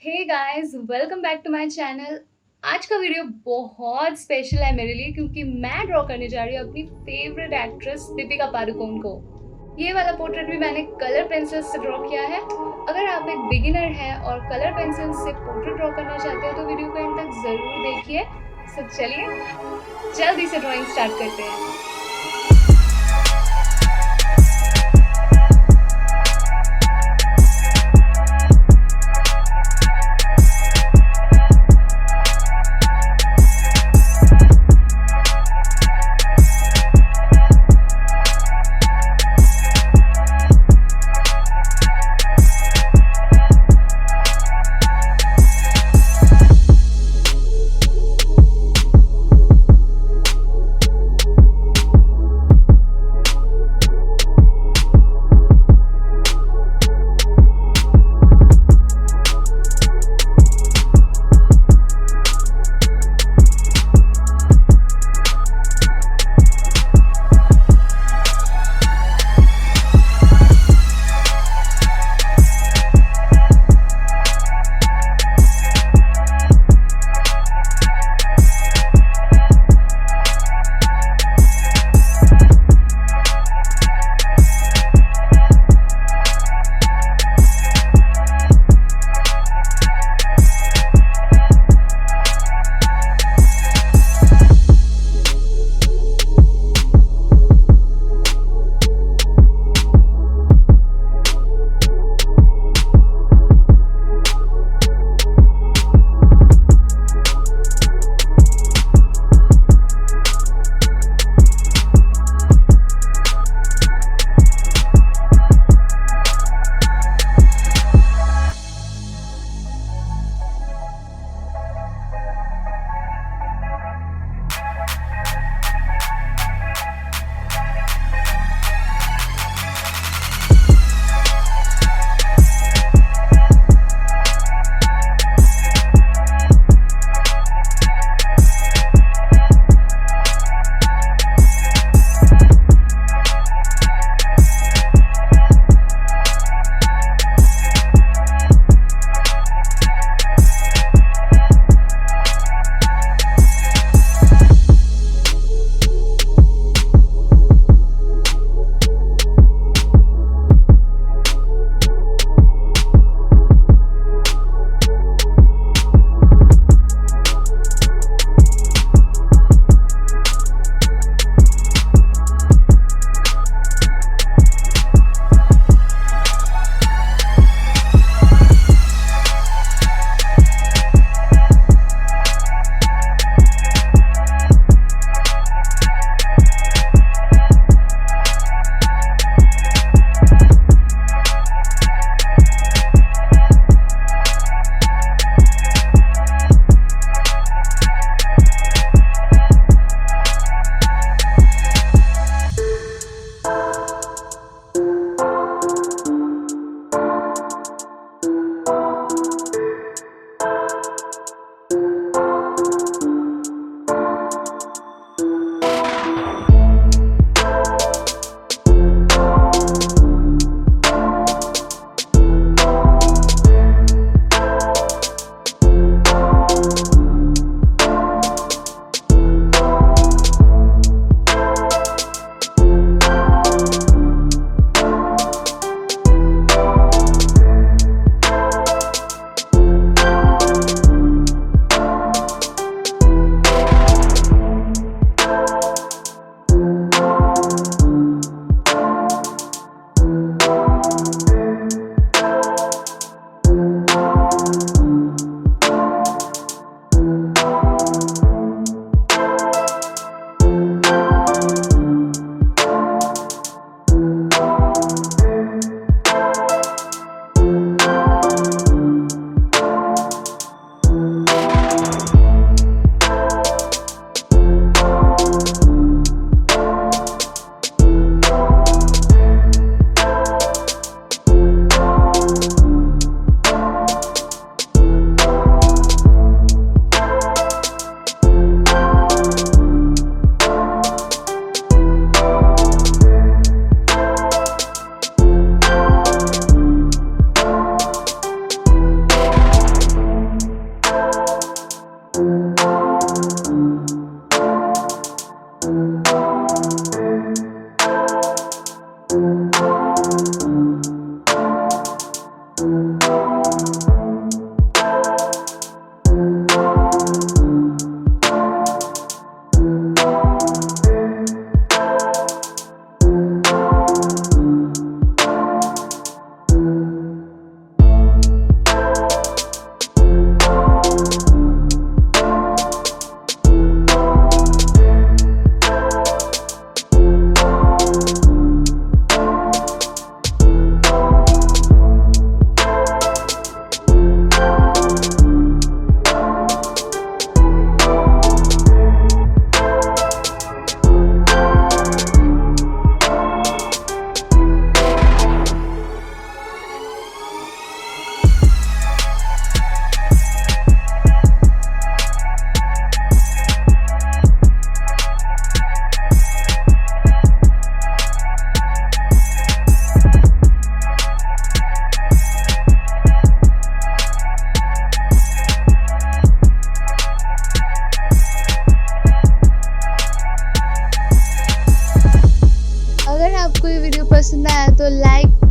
Hey guys, welcome back to my channel. आज का video बहुत स्पेशल है मेरे लिए क्योंकि मैं ड्रॉ करने जा रही हूँ अपनी फेवरेट एक्ट्रेस दीपिका पादुकोण को। ये वाला पोर्ट्रेट भी मैंने कलर पेंसिल से ड्रॉ किया है। अगर आप एक बिगिनर हैं और कलर पेंसिल से पोर्ट्रेट ड्रॉ करना चाहते हो तो वीडियो को एंड तक ज़रूर देखिए। सो चलिए जल्दी से ड्राइंग स्टार्ट करते हैं।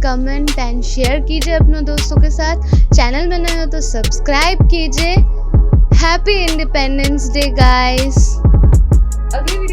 कमेंट एंड शेयर कीजिए अपने दोस्तों के साथ। चैनल में नए हो तो सब्सक्राइब कीजिए। Happy independence day guys. अगली